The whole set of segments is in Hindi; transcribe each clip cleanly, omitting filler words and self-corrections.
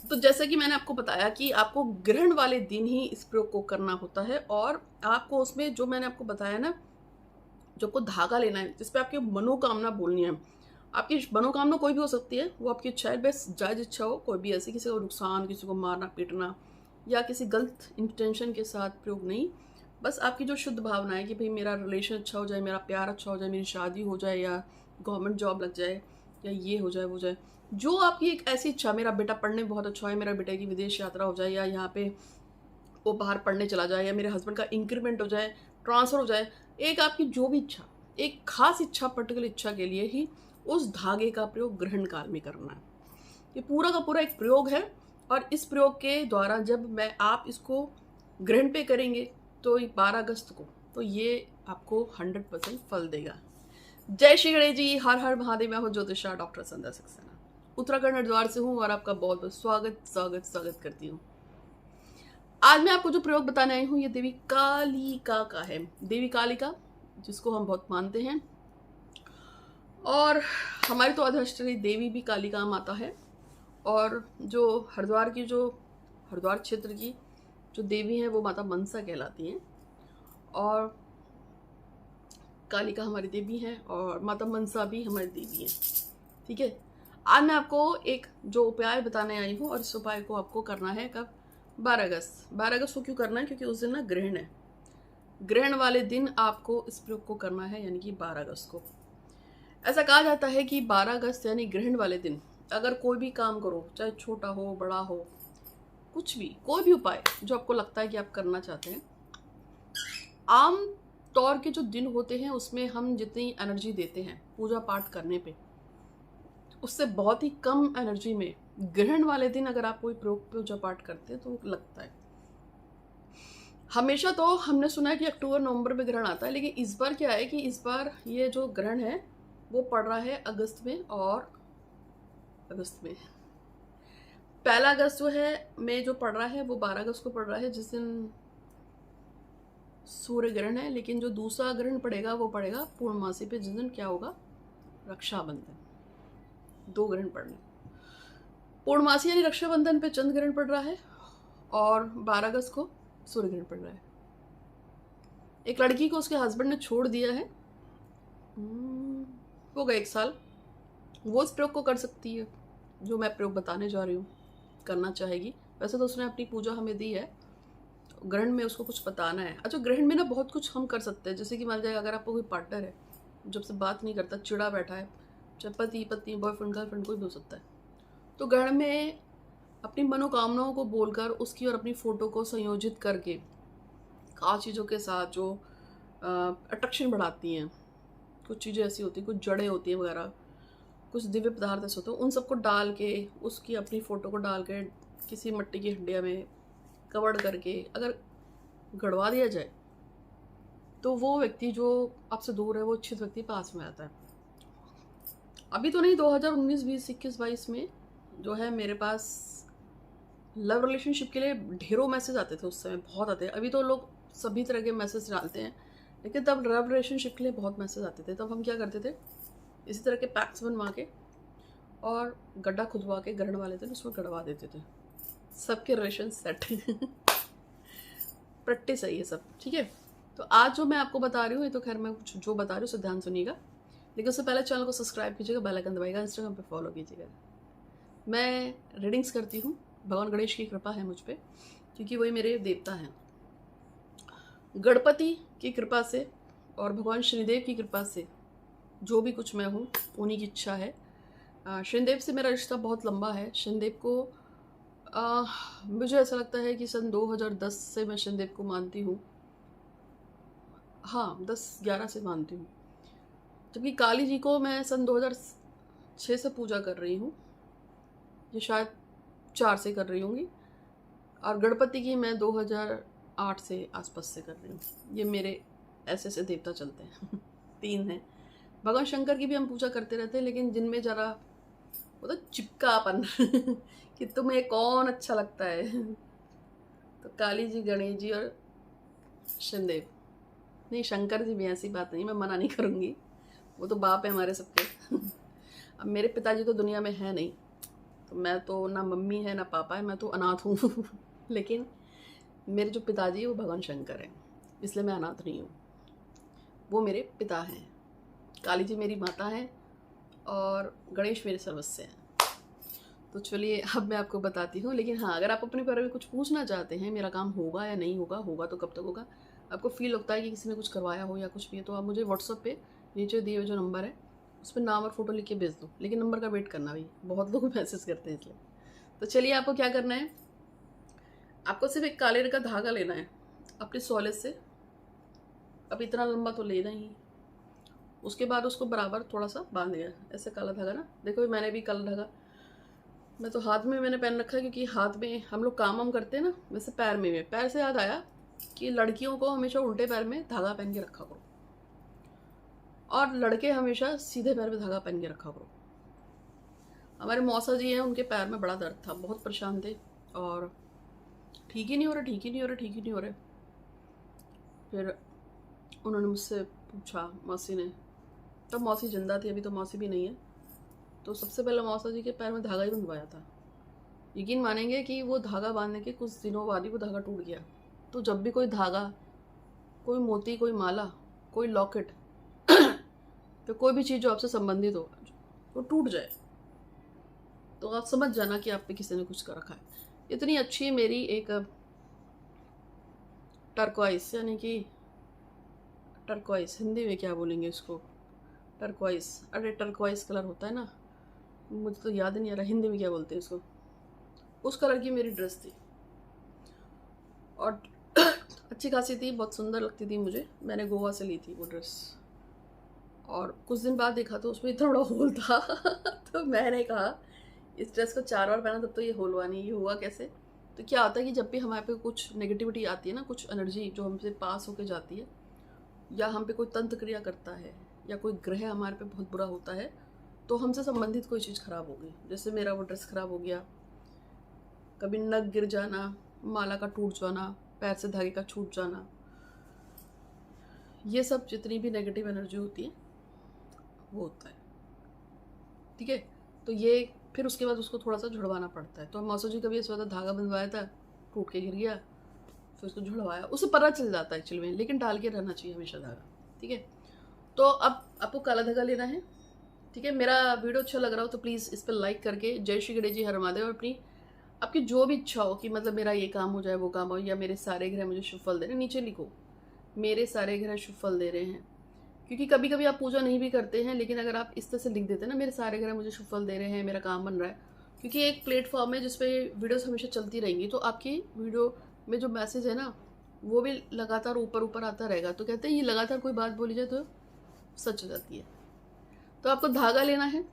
तो जैसे कि मैंने आपको बताया कि आपको ग्रहण वाले दिन ही इस प्रयोग को करना होता है, और आपको उसमें जो मैंने आपको बताया ना, जो आपको धागा लेना है जिसपे आपकी मनोकामना बोलनी है। आपकी मनोकामना कोई भी हो सकती है, वो आपकी इच्छा है, बस जायज़ इच्छा हो, कोई भी ऐसी किसी को नुकसान, किसी को मारना पीटना या किसी गलत इंटेंशन के साथ प्रयोग नहीं। बस आपकी जो शुद्ध भावना है कि भाई मेरा रिलेशन अच्छा हो जाए, मेरा प्यार अच्छा हो जाए, मेरी शादी हो जाए, या गवर्नमेंट जॉब लग जाए, या ये हो जाए वो जाए। जो आपकी एक ऐसी इच्छा, मेरा बेटा पढ़ने में बहुत अच्छा है, मेरा बेटे की विदेश यात्रा हो जाए, या यहाँ पे वो बाहर पढ़ने चला जाए, या मेरे हस्बैंड का इंक्रीमेंट हो जाए, ट्रांसफ़र हो जाए, एक आपकी जो भी इच्छा, एक खास इच्छा, पर्टिकुलर इच्छा के लिए ही उस धागे का प्रयोग ग्रहण काल में करना है। ये पूरा का पूरा एक प्रयोग है, और इस प्रयोग के द्वारा जब मैं आप इसको ग्रहण पे करेंगे तो 12 अगस्त को, तो ये आपको 100% फल देगा। जय श्री गणेश जी, हर हर महादेव। मैं हूँ ज्योतिषा डॉक्टर संध्या सक्सेना, उत्तराखंड हरिद्वार से हूँ, और आपका बहुत बहुत स्वागत स्वागत स्वागत करती हूँ। आज मैं आपको जो प्रयोग बताने आई हूँ, ये देवी कालिका का है। देवी कालिका, जिसको हम बहुत मानते हैं, और हमारी तो अधिष्ठात्री देवी भी कालिका माता है। और जो हरिद्वार क्षेत्र की जो देवी हैं, वो माता मनसा कहलाती हैं, और कालिका हमारी देवी हैं, और माता मनसा भी हमारी देवी हैं। ठीक है, आज मैं आपको एक जो उपाय बताने आई हूँ, और इस उपाय को आपको करना है कब? 12 अगस्त। 12 अगस्त को क्यों करना है? क्योंकि उस दिन ना ग्रहण है। ग्रहण वाले दिन आपको इस प्रयोग को करना है, यानी कि 12 अगस्त को। ऐसा कहा जाता है कि 12 अगस्त यानी ग्रहण वाले दिन अगर कोई भी काम करो, चाहे छोटा हो बड़ा हो, कुछ भी, कोई भी उपाय जो आपको लगता है कि आप करना चाहते हैं, आम तौर के जो दिन होते हैं उसमें हम जितनी एनर्जी देते हैं पूजा पाठ करने पे, उससे बहुत ही कम एनर्जी में ग्रहण वाले दिन अगर आप कोई प्रयोग पूजा पाठ करते हैं तो लगता है। हमेशा तो हमने सुना है कि अक्टूबर नवंबर में ग्रहण आता है, लेकिन इस बार क्या है कि इस बार ये जो ग्रहण है वो पड़ रहा है अगस्त में, और अगस्त में 1 अगस्त जो है में जो पड़ रहा है वो 12 अगस्त को पड़ रहा है, जिस दिन सूर्य ग्रहण है। लेकिन जो दूसरा ग्रहण पड़ेगा वो पड़ेगा पूर्णमासी पे, जिस दिन क्या होगा? रक्षाबंधन। 2 ग्रहण पड़ने, पूर्णमासी यानी रक्षाबंधन पे चंद्र ग्रहण पड़ रहा है, और 12 अगस्त को सूर्य ग्रहण पड़ रहा है। एक लड़की को उसके हस्बैंड ने छोड़ दिया है, हो गए 1 साल। वो इस प्रयोग को कर सकती है, जो मैं प्रयोग बताने जा रही हूँ, करना चाहेगी। वैसे तो उसने अपनी पूजा हमें दी है, ग्रहण में उसको कुछ बताना है। अच्छा, ग्रहण में ना बहुत कुछ हम कर सकते हैं, जैसे कि मान लीजिए अगर आपको कोई पार्टनर है जब से बात नहीं करता, चिड़ा बैठा है, चाहे पति पत्नी, बॉयफ्रेंड गर्लफ्रेंड, कोई भी हो सकता है, तो ग्रहण में अपनी मनोकामनाओं को बोलकर उसकी और अपनी फ़ोटो को संयोजित करके खास चीज़ों के साथ जो अट्रैक्शन बढ़ाती हैं, कुछ चीज़ें ऐसी होती हैं, कुछ जड़ें होती हैं वगैरह, कुछ दिव्य पदार्थ ऐसे होते हैं, उन सबको डाल के, उसकी अपनी फ़ोटो को डाल के किसी मिट्टी की हंडिया में कवर करके अगर गड़वा दिया जाए, तो वो व्यक्ति जो आपसे दूर है, वो इच्छित व्यक्ति पास में आता है। अभी तो नहीं, 2019, 20, 21, 22 में जो है मेरे पास लव रिलेशनशिप के लिए ढेरों मैसेज आते थे, उस समय बहुत आते हैं। अभी तो लोग सभी तरह के मैसेज डालते हैं, लेकिन तब लव रिलेशनशिप के लिए बहुत मैसेज आते थे। तब हम क्या करते थे, इसी तरह के पैक्स बनवा के और गड्ढा खुदवा के ग्रहण वाले दिन उसमें गड़वा देते थे, सबके रिलेशन सेट। प्रैक्टिस है ये सब, ठीक है। तो आज जो मैं आपको बता रही हूँ, ये तो खैर मैं कुछ जो बता रही हूँ उसे ध्यान सुनिएगा, लेकिन उससे पहले चैनल को सब्सक्राइब कीजिएगा, बेल आइकन दबाइएगा, इंस्टाग्राम पे फॉलो कीजिएगा। मैं रीडिंग्स करती हूँ, भगवान गणेश की कृपा है मुझ पर, क्योंकि वही मेरे देवता हैं। गणपति की कृपा से और भगवान शनिदेव की कृपा से जो भी कुछ मैं हूँ, उन्हीं की इच्छा है। शनिदेव से मेरा रिश्ता बहुत लंबा है। शनिदेव को मुझे ऐसा लगता है कि सन 2010 से मैं शनिदेव को मानती हूँ। हाँ, 10-11 से मानती हूँ। जबकि काली जी को मैं सन 2006 से पूजा कर रही हूँ, ये शायद 4 से कर रही होंगी। और गणपति की मैं 2008 से आसपास से कर रही हूँ। ये मेरे ऐसे ऐसे देवता चलते हैं। 3 हैं। भगवान शंकर की भी हम पूजा करते रहते हैं, लेकिन जिनमें ज़रा वो तो चिपकापन कि तुम्हें कौन अच्छा लगता है। तो काली जी, गणेश जी और शनिदेव। नहीं, शंकर जी भी, ऐसी बात नहीं, मैं मना नहीं करूँगी, वो तो बाप है हमारे सबके। अब मेरे पिताजी तो दुनिया में है नहीं, तो मैं तो ना मम्मी है ना पापा है, मैं तो अनाथ हूँ लेकिन मेरे जो पिताजी हैं वो भगवान शंकर हैं, इसलिए मैं अनाथ नहीं हूँ। वो मेरे पिता हैं, काली जी मेरी माता हैं और गणेश मेरे सर्वस्व हैं। तो चलिए अब मैं आपको बताती हूँ। लेकिन हाँ, अगर आप अपने बारे में कुछ पूछना चाहते हैं, मेरा काम होगा या नहीं होगा, होगा तो कब तक होगा, आपको फील लगता है कि किसी ने कुछ करवाया हो या कुछ भी है, तो आप मुझे व्हाट्सअप पे नीचे दिए हुए जो नंबर है उस पर नाम और फोटो लिख के भेज दो। लेकिन नंबर का वेट करना भाई, बहुत लोग मैसेज करते हैं इसलिए। तो चलिए आपको क्या करना है, आपको सिर्फ एक काले रंग का धागा लेना है अपने सॉलेज से। अब इतना लंबा तो लेना ही। उसके बाद उसको बराबर थोड़ा सा बांध दिया, ऐसे काला धागा ना, देखो मैंने भी काला धागा, मैं तो हाथ में मैंने पहन रखा है क्योंकि हाथ में हम लोग काम करते हैं ना, वैसे पैर में। पैर से याद आया कि लड़कियों को हमेशा उल्टे पैर में धागा पहन के रखा करो और लड़के हमेशा सीधे पैर में धागा पहन के रखा करो। हमारे मौसा जी हैं, उनके पैर में बड़ा दर्द था, बहुत परेशान थे और ठीक ही नहीं हो रहा, ठीक ही नहीं हो रहा, ठीक ही नहीं हो रहा। फिर उन्होंने मुझसे पूछा, मौसी ने, तब मौसी जिंदा थी, अभी तो मौसी भी नहीं है, तो सबसे पहले मौसा जी के पैर में धागा ही बंधवाया था। यकीन मानेंगे कि वो धागा बांधने के कुछ दिनों बाद ही वो धागा टूट गया। तो जब भी कोई धागा, कोई मोती, कोई माला, कोई लॉकेट तो कोई भी चीज़ जो आपसे संबंधित हो वो टूट जाए, तो आप समझ जाना कि आप पे किसी ने कुछ कर रखा है। इतनी अच्छी मेरी एक टर्कवाइस, यानी कि टर्कवाइस हिंदी में क्या बोलेंगे इसको, टर्कवाइस, अरे टर्कवाइस कलर होता है ना, मुझे तो याद नहीं आ रहा हिंदी में क्या बोलते हैं इसको, उस कलर की मेरी ड्रेस थी और अच्छी खासी थी, बहुत सुंदर लगती थी मुझे। मैंने गोवा से ली थी वो ड्रेस और कुछ दिन बाद देखा तो उसमें इतना बड़ा होल था तो मैंने कहा इस ड्रेस को 4 बार पहना तब तो ये होल हुआ नहीं, ये हुआ कैसे। तो क्या होता है कि जब भी हमारे पे कुछ नेगेटिविटी आती है ना, कुछ एनर्जी जो हमसे पास होके जाती है, या हम पे कोई तंत्र क्रिया करता है, या कोई ग्रह हमारे पे बहुत बुरा होता है, तो हमसे संबंधित कोई चीज़ खराब हो गई। जैसे मेरा वो ड्रेस खराब हो गया, कभी नग गिर जाना, माला का टूट जाना, पैर से धागे का छूट जाना, ये सब जितनी भी नेगेटिव एनर्जी होती है वो होता है, ठीक है। तो ये फिर उसके बाद उसको थोड़ा सा झुड़वाना पड़ता है। तो हम मौसा जी कभी ऐसा होता, धागा बंधवाया था, टूट के गिर गया, फिर उसको झुड़वाया, उसे पता चल जाता है एक्चुअली में, लेकिन डाल के रहना चाहिए हमेशा धागा, ठीक है। तो अब आपको काला धागा लेना है, ठीक है। मेरा वीडियो अच्छा लग रहा हो तो प्लीज़ इस पर लाइक करके जय श्री गणेश जी हर महादेव, और अपनी आपकी जो भी इच्छा हो कि मतलब मेरा ये काम हो जाए, वो काम हो, या मेरे सारे ग्रह मुझे शुभ फल दे रहे हैं, नीचे लिखो मेरे सारे ग्रह शुभ फल दे रहे हैं। क्योंकि कभी कभी आप पूजा नहीं भी करते हैं, लेकिन अगर आप इस तरह से लिख देते हैं ना, मेरे सारे ग्रह मुझे शुभ फल दे रहे हैं, मेरा काम बन रहा है, क्योंकि एक प्लेटफॉर्म है जिसपे वीडियोस हमेशा चलती रहेंगी, तो आपकी वीडियो में जो मैसेज है ना वो भी लगातार ऊपर ऊपर आता रहेगा। तो कहते हैं ये लगातार कोई बात बोली जाए तो सच हो जाती है। तो आपको धागा लेना है,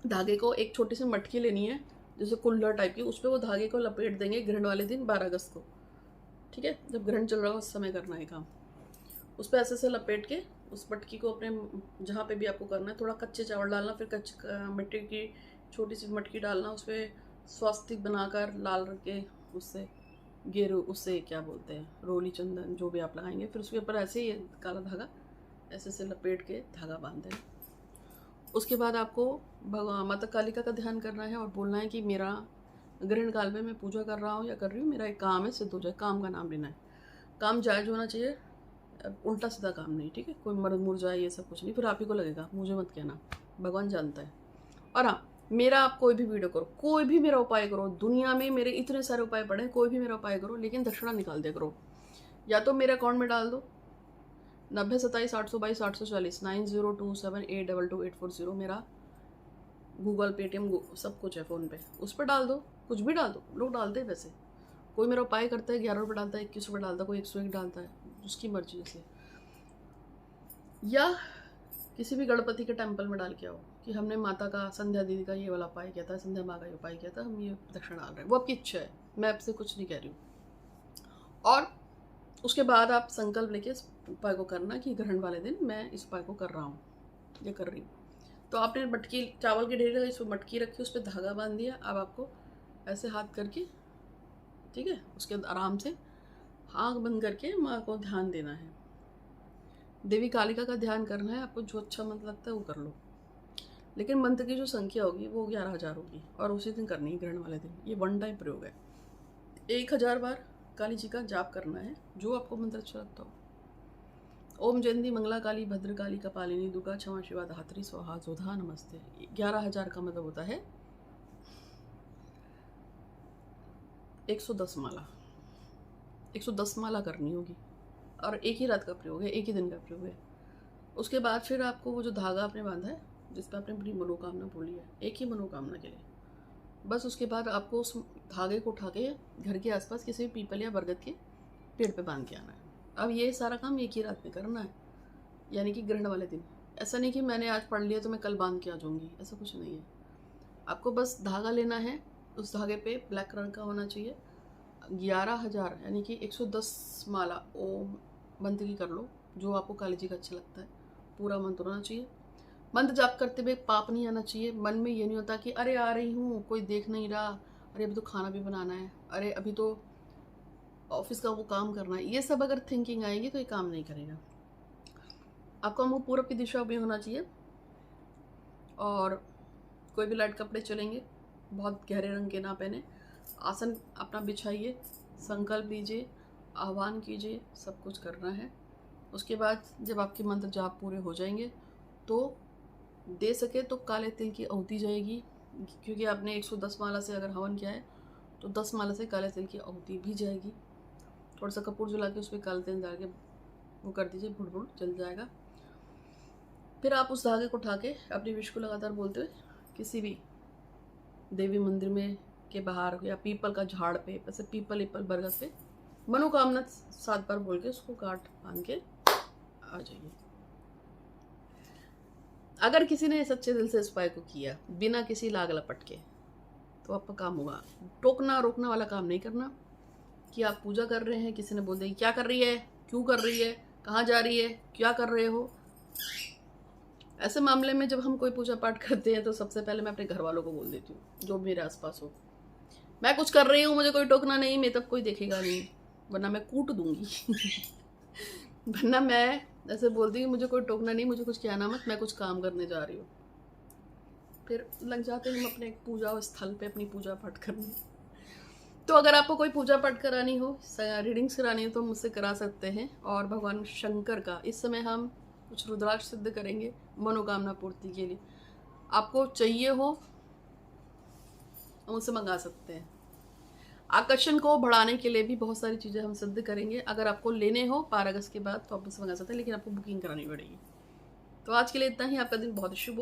धागे को एक छोटी सी मटकी लेनी है जैसे कुल्लर टाइप की, उस पर वो धागे को लपेट देंगे ग्रहण वाले दिन 12 अगस्त को, ठीक है। जब ग्रहण चल रहा हो उस समय करना है काम। उस पर ऐसे लपेट के उस मटकी को अपने जहाँ पे भी आपको करना है, थोड़ा कच्चे चावल डालना, फिर मिट्टी की छोटी सी मटकी डालना, उस पर स्वास्तिक बनाकर लाल रंग के उससे उससे क्या बोलते हैं, रोली चंदन जो भी आप लगाएंगे, फिर उसके ऊपर ऐसे ही काला धागा ऐसे से लपेट के धागा बांध दें। उसके बाद आपको भगवान माता कालिका का ध्यान करना है और बोलना है कि मेरा ग्रहण काल में मैं पूजा कर रहा हूँ या कर रही हूँ, मेरा एक काम है सिद्ध हो जाए। काम का नाम लेना है, काम जायज होना चाहिए, उल्टा सीधा काम नहीं, ठीक है। कोई मर मुर जाए ये सब कुछ नहीं, फिर आप ही को लगेगा, मुझे मत कहना, भगवान जानता है। और हाँ, मेरा आप कोई भी वीडियो करो, कोई भी मेरा उपाय करो, दुनिया में मेरे इतने सारे उपाय पड़े हैं, कोई भी मेरा उपाय करो, लेकिन दक्षिणा निकाल दिया करो। या तो मेरे अकाउंट में डाल दो 9027822840 9027822840, मेरा गूगल पेटीएम सब कुछ है फ़ोन पे, उस पर डाल दो, कुछ भी डाल दो। लोग डालते हैं वैसे, कोई मेरा उपाय करता है 11 रुपये डालता है, 21 रुपये डालता है, कोई 101 डालता है, उसकी मर्जी से। या किसी भी गणपति के टेम्पल में डाल के आओ कि हमने माता का, संध्या दीदी का ये वाला उपाय किया था, संध्या माँ का ये उपाय किया था, हम ये दक्षिणा डाल रहे हैं, वो आपकी इच्छा है, मैं आपसे कुछ नहीं कह रही हूँ। और उसके बाद आप संकल्प लेके इस उपाय को करना कि ग्रहण वाले दिन मैं इस उपाय को कर रहा हूँ या कर रही हूँ। तो आपने मटकी, चावल की ढेरी इस पर मटकी रखी, उस पर धागा बांध दिया। अब आपको ऐसे हाथ करके, ठीक है, उसके आराम से आँख बंद करके माँ को ध्यान देना है, देवी कालिका का ध्यान करना है आपको, जो अच्छा मन लगता है वो कर लो। लेकिन मंत्र की जो संख्या होगी वो 11,000 होगी और उसी दिन करनी है, ग्रहण वाले दिन। ये वन टाइम प्रयोग है। 1000 बार काली जी का जाप करना है, जो आपको मंत्र अच्छा लगता हो। ओम जयंती मंगला काली भद्र काली कपालिनी दुर्गा क्षमा शिवा धात्री स्वाहा जोधा नमस्ते। 11,000 का मतलब होता है 110 माला। 110 माला करनी होगी और एक ही रात का प्रयोग है, एक ही दिन का प्रयोग है। उसके बाद फिर आपको वो जो धागा आपने बांधा है, जिस पर आपने अपनी मनोकामना बोली है, एक ही मनोकामना के लिए, बस उसके बाद आपको उस धागे को उठा के घर के आसपास किसी भी पीपल या बरगद के पेड़ पे बांध के आना है। अब ये सारा काम एक ही रात में करना है, यानी कि ग्रहण वाले दिन। ऐसा नहीं कि मैंने आज पढ़ लिया तो मैं कल बांध के आ जाऊँगी, ऐसा कुछ नहीं है। आपको बस धागा लेना है, उस धागे पे ब्लैक कलर का होना चाहिए। 11,000 यानी कि 110 माला ओम मंत्र की कर लो, जो आपको काली जी का अच्छा लगता है। पूरा मंत्र होना चाहिए। मंत्र जाप करते हुए पाप नहीं आना चाहिए। मन में ये नहीं होता कि अरे आ रही हूँ, कोई देख नहीं रहा, अरे अभी तो खाना भी बनाना है, अरे अभी तो ऑफिस का वो काम करना है। ये सब अगर थिंकिंग आएगी तो ये काम नहीं करेगा। आपका मुंह पूरब की दिशा में होना चाहिए और कोई भी लाइट कपड़े चलेंगे, बहुत गहरे रंग के ना पहने। आसन अपना बिछाइए, संकल्प लीजिए, आह्वान कीजिए, सब कुछ करना है। उसके बाद जब आपके मंत्र जाप पूरे हो जाएंगे तो दे सके तो काले तिल की आहुति जाएगी, क्योंकि आपने 110 माला से अगर हवन किया है तो 10 माला से काले तिल की आहुति भी जाएगी। थोड़ा सा कपूर जला के उस पर काले तिल डाल के वो कर दीजिए, भुड़ भुड़ जल जाएगा। फिर आप उस धागे को उठा के अपनी विश को लगातार बोलते हुए किसी भी देवी मंदिर में के बाहर या पीपल का झाड़ पे, ऐसे पीपल बरगद पे मनोकामना 7 बार बोल के उसको गांठ बांध के आ जाइए। अगर किसी ने सच्चे दिल से इस उपाय को किया बिना किसी लाग लपट के तो आपका काम होगा। टोकना रोकना वाला काम नहीं करना कि आप पूजा कर रहे हैं, किसी ने बोल दिया क्या कर रही है, क्यों कर रही है, कहाँ जा रही है, क्या कर रहे हो। ऐसे मामले में जब हम कोई पूजा पाठ करते हैं तो सबसे पहले मैं अपने घर वालों को बोल देती हूँ, जो मेरे आसपास हो, मैं कुछ कर रही हूँ, मुझे कोई टोकना नहीं, मैं तब कोई देखेगा नहीं, वरना मैं कूट दूंगी वरना मैं ऐसे बोलती हूँ मुझे कोई टोकना नहीं, मुझे कुछ कहना मत, मैं कुछ काम करने जा रही हूँ। फिर लग जाते हैं हम अपने पूजा स्थल पे अपनी पूजा पाठ करने। तो अगर आपको कोई पूजा पाठ करानी हो, रीडिंग्स करानी हो तो मुझसे करा सकते हैं। और भगवान शंकर का इस समय हम कुछ रुद्राक्ष सिद्ध करेंगे मनोकामना पूर्ति के लिए। आपको चाहिए हो हम मुझसे मंगा सकते हैं। आकर्षण को बढ़ाने के लिए भी बहुत सारी चीज़ें हम सिद्ध करेंगे। अगर आपको लेने हो 12 अगस्त के बाद तो आप मुझसे मंगा सकते हैं, लेकिन आपको बुकिंग करानी पड़ेगी। तो आज के लिए इतना ही। आपका दिन बहुत शुभ हो।